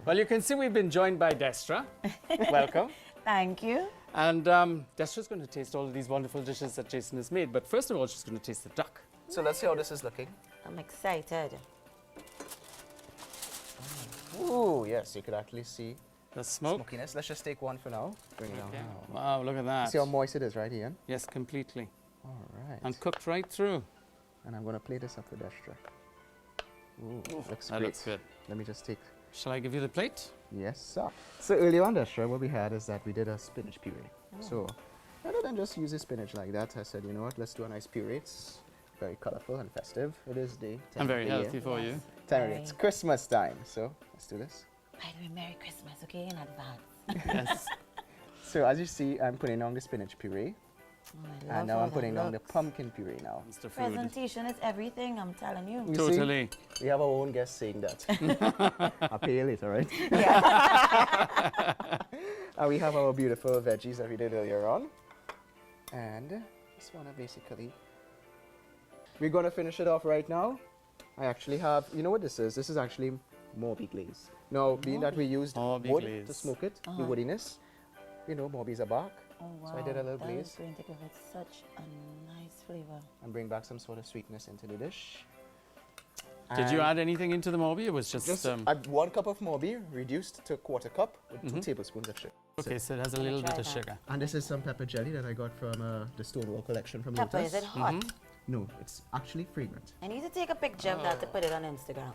Well, you can see we've been joined by Destra. Welcome. Thank you. And Destra's going to taste all of these wonderful dishes that Jason has made. But first of all, she's going to taste the duck. So let's see how this is looking. I'm excited. Ooh, yes, you could actually see The smoke. smokiness. Let's just take one for now. Bring it down. Okay. Wow, look at that. See how moist it is, right, Ian? Yes, completely. All right. And cooked right through. And I'm going to plate this up for Destra. Ooh, looks That great. looks good. Let me just take... Shall I give you the plate? Yes, sir. So earlier on, Destra, what we had is that we did a spinach puree. So rather than just use the spinach like that, I said, you know what, let's do a nice puree. It's very colorful and festive. It is the time And very of the year. healthy for you. Time of it. It's Christmas time, so let's do this. By the way, Merry Christmas, okay, in advance. Yes. So as you see, I'm putting on the spinach puree. And now I'm putting on the pumpkin puree now. Mr. Food. Presentation is everything, I'm telling you. You Totally. see, we have our own guest saying that. I'll pay you later, right? Yeah. And we have our beautiful veggies that we did earlier on. And just want to basically... We're going to finish it off right now. I actually have... You know what this is? This is actually Morby glaze. Now, being that we used Morby wood glaze. to smoke it, the woodiness, you know, Morby's a bark. Oh, wow. So I did a little That glaze. is going to give it such a nice flavor. And bring back some sort of sweetness into the dish. Did you And add anything into the Morby? It was just... Just 1 cup of Morby reduced to a 1/4 cup with 2 tablespoons of sugar. okay, so it has a little bit try of that. sugar. And this is some pepper jelly that I got from the Stonewall collection from Pepper, Lotus. is it hot? No, it's actually fragrant. I need to take a picture of that to put it on Instagram.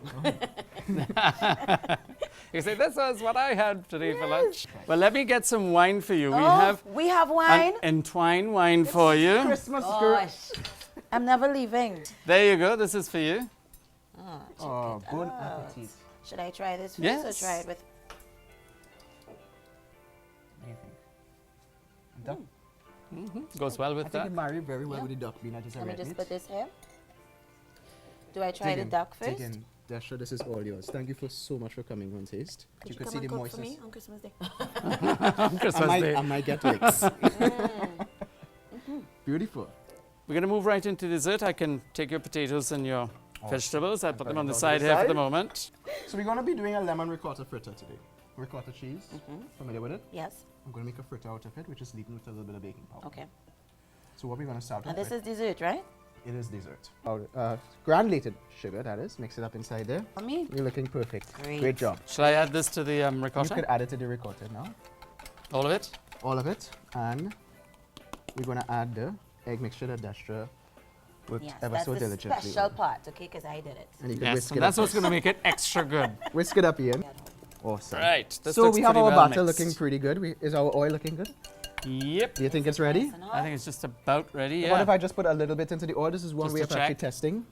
You say, this was what I had today for lunch. Well, let me get some wine for you. We have an wine. entwine wine for you. Christmas spirit. Gosh, I'm never leaving. There you go. This is for you. Oh, check it bon out. appetit. Should I try this first Yes. or try it with... What do you think? Duck? Goes well I with think that. it married very well with the duck being that it's a Let me red just meat. put this here. Do I try the duck first? Dig in. Destra, this is all yours. Thank you for so much for coming on taste. Could you could come see and the cook moistness. for me on Christmas Day? On Christmas Day. I might get licks. Beautiful. We're going to move right into dessert. I can take your potatoes and your vegetables. I put them on the on side the here for the side. moment. So we're going to be doing a lemon ricotta fritter today. Ricotta cheese. Familiar with it? Yes. I'm going to make a fritter out of it, which is sweetened with a little bit of baking powder. Okay. So what we're going to start And with, this is dessert, right? it is dessert. Granulated sugar, that is. Mix it up inside there. For me? You're looking perfect. Great. Great job. Shall I add this to the You ricotta? could add it to the ricotta now. All of it? All of it. And we're going to add the egg mixture that Destra worked Yes, ever that's so the diligently. special on. part, okay? Because I did it. And you can Yes, whisk and it that's up. what's going to make it extra good. Whisk it up, Ian. Awesome. Right. This So looks we have pretty our well batter mixed. looking pretty good. Is our oil looking good? Yep. Do you think it's ready? Nice and hot. I think it's just about ready. What if Yeah. I just put a little bit into the oil? This is one Just way to of actually check. testing.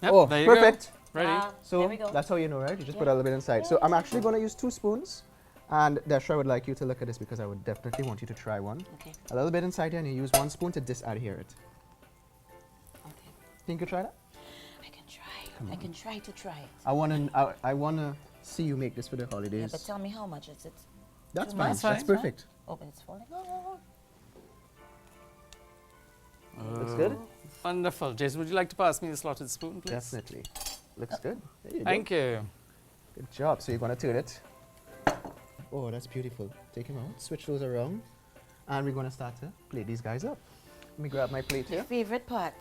Yep, Oh, there you perfect. go. Ready? there So we go. that's how you know, right? You just put a little bit inside. So I'm actually going to use 2 spoons. And Destra, I would like you to look at this because I would definitely want you to try one. Okay. A little bit inside here, and you use 1 spoon to disadhere it. Okay. Think you could try that? I can try. I can try to try it. I wanna see you make this for the Yeah, holidays. but tell me how much is it? That's too fine. much. That's Fine. perfect. Oh, but it's falling. Oh. Looks good. Wonderful. Jason, would you like to pass me the slotted spoon, please? Definitely. Looks good. There you go. Thank you. Good job. So you're gonna turn it. Oh, that's beautiful. Take them out. Switch those around, and we're gonna start to plate these guys up. Let me grab my plate here. Favorite part.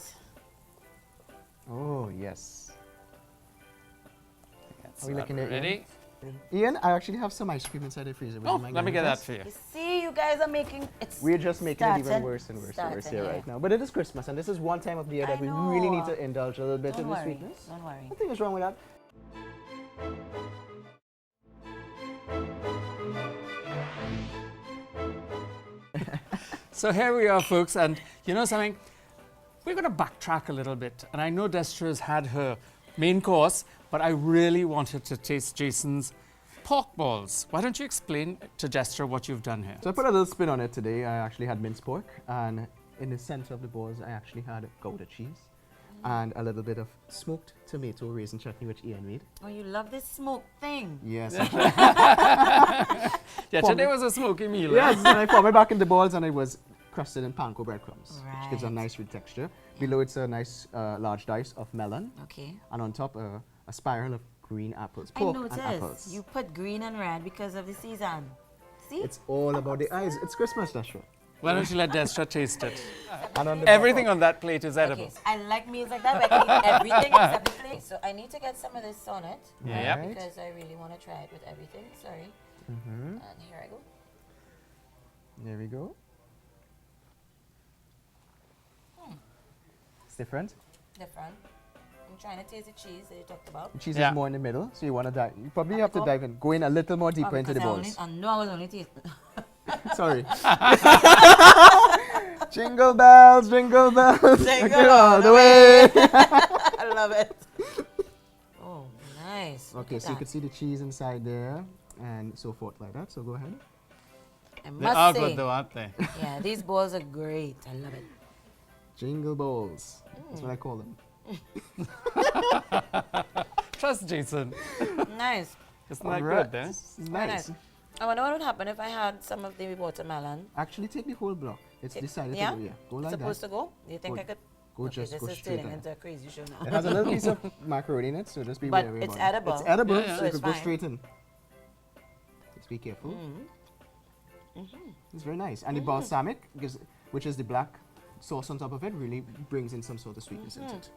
Oh yes. That's Are we that looking at ready? Ian, I actually have some ice cream inside the freezer. Would you Oh, mind let me getting get that this? for you. You see, you guys are making it. We're just making it even started- worse and worse and worse started, here yeah. right now. But it is Christmas, and this is one time of the year that I we really need know. to indulge a little bit Don't in the worry. sweetness. Don't worry. Nothing is wrong with that. So here we are, folks, and you know something? We're going to backtrack a little bit, and I know Destra's had her main course, but I really wanted to taste Jason's pork balls. Why don't you explain to Destra what you've done here? So I put a little spin on it today. I actually had minced pork, and in the center of the balls, I actually had Gouda cheese and a little bit of smoked tomato raisin chutney, which Ian made. Oh, you love this smoke thing. Yes. Yeah, today was a smoky meal. Yes, and I poured it back in the balls, and it was crusted in panko breadcrumbs, which gives a Right. nice rich texture. Below it's a nice large dice of melon, Okay. and on top a spiral of green apples. I Pork and noticed apples. you put green and red because of the season. See? It's all about the eyes. It's Christmas, Destra. Why don't you let Destra taste it? And on the Everything on that plate is edible. Okay, so I like meals like that, but I can eat everything except the plate. So I need to get some of this on it. Yeah. Right. Because I really want to try it with everything. Sorry. And here I go. There we go. It's different. Different. I'm trying to taste the cheese that you talked about. The cheese Yeah. is more in the middle, so you want to dive. You probably have to dive in. Go in a little more deeper into the balls. I know I was only tasting. Sorry. Jingle bells, jingle bells. Jingle all the way. I love it. Oh, nice. Look Okay, at so you that. can see the cheese inside there and so forth like that. So go ahead. I They are must say, good though, aren't they? yeah, these balls are great. I love it. Jingle balls. That's what I call them. Trust Jason. Nice. Isn't that Alright. good, eh? It's Very nice. I wonder what would happen if I had some of the watermelon. Actually, take the whole block. It's decided Yeah? to go, yeah. Go It's like supposed that. to go? Do you think Go- I could? Go Okay, just this go is straight turning on. into a crazy show It now. has a little piece of macaroni in it, so just be But wary it's about it. edible. It's edible, Yeah, yeah. so So you it's could go fine. straight in. Just be careful. It's very nice. And the balsamic, which is the black sauce on top of it, really brings in some sort of sweetness into it.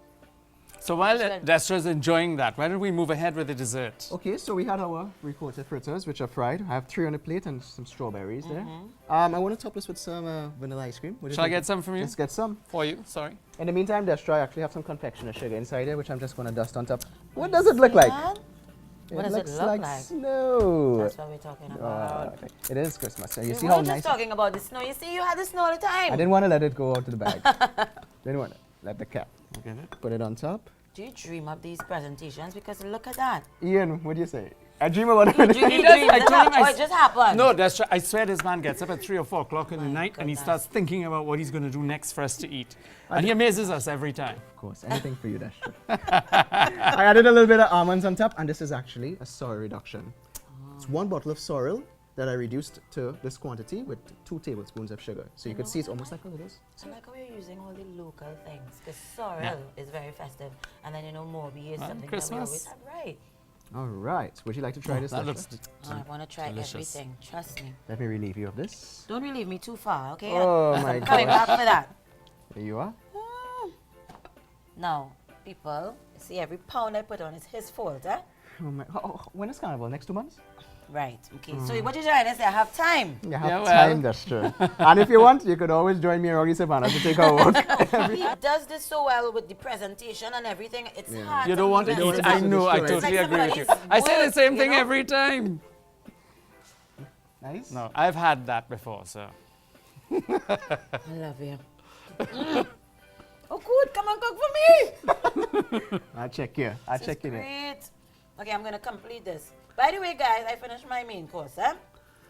So while It's good. Destra's enjoying that, why don't we move ahead with the dessert? Okay, so we had our ricotta fritters, which are fried. I have 3 on the plate and some strawberries there. I want to top this with some vanilla ice cream. What do you Shall I think? get some from you? Let's get some. For you, sorry. In the meantime, Destra, I actually have some confectioner sugar inside there, which I'm just going to dust on top. What does it look like? What does it looks look like like? snow. That's what we're talking about. It is Christmas. And you We see were how just nice. talking about the snow. You see, you had the snow all the time. I didn't want to let it go out to the bag. Didn't want to let the cap. Look at it. Put it on top. Do you dream up these presentations? Because look at that. Ian, what do you say? I dream about it. You dream, He does, I it told him I or s- it just happened. No, Destra, I swear this man gets up at 3 or 4 o'clock in the My night and he goodness. starts thinking about what he's going to do next for us to eat. And he amazes us every time. Of course, anything for you, Destra. I added a little bit of almonds on top, and this is actually a sorrel reduction. It's 1 bottle of sorrel that I reduced to this quantity with 2 tablespoons of sugar. So you can see it's almost like what it is. I like how you're using all the local things. Because sorrel Yeah. is very festive. And then, Moby is Well, something Christmas. that we always have. Right. All right. Would you like to try this, That Destra? looks Oh, I want to try delicious. everything. Trust me. Let me relieve you of this. Don't relieve me too far, okay? Oh I'm my coming gosh. back for that. There you are. Now, people, see, every pound I put on is his fault, eh? Oh my, when is Carnival? Next 2 months? Right. Okay. So what you're trying to say? I have time. You have Yeah, well. time, that's true. And if you want, you could always join me and Rocky Savannah to take our walk. He does this so well with the presentation and everything. It's hard. You don't want to remember. eat. don't I want to know, I destroy it. totally It's like agree with you. somebody's I say the work, same you thing know? every time. Nice. No, I've had that before, so. I love you. Oh, good. Come and cook for me. I'll check you. I'll This check is you there. great. Okay, I'm going to complete this. By the way, guys, I finished my main course.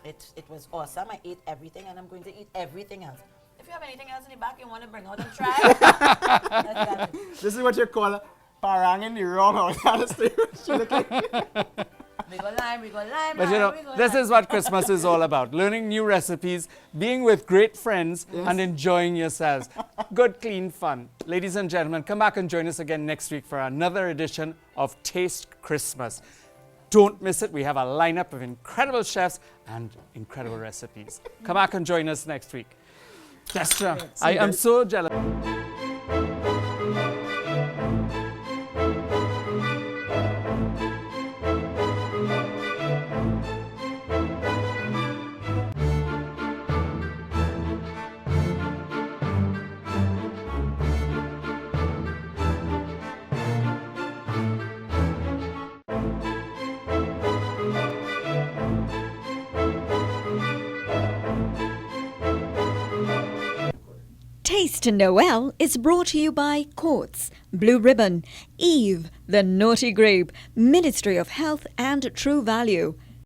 It was awesome. I ate everything, and I'm going to eat everything else. If you have anything else in the back you want to bring out and try, that's it. This is what you call parang in the wrong house. Honestly. We go lime, we go lime. But this is what Christmas is all about. Learning new recipes, being with great friends, and enjoying yourselves. Good, clean fun. Ladies and gentlemen, come back and join us again next week for another edition of Taste Christmas. Don't miss it. We have a lineup of incredible chefs and incredible recipes. Come back and join us next week. Destra, I am so jealous. Taste Noel is brought to you by Courts, Blue Ribbon, Eve, The Naughty Grape, Ministry of Health and True Value,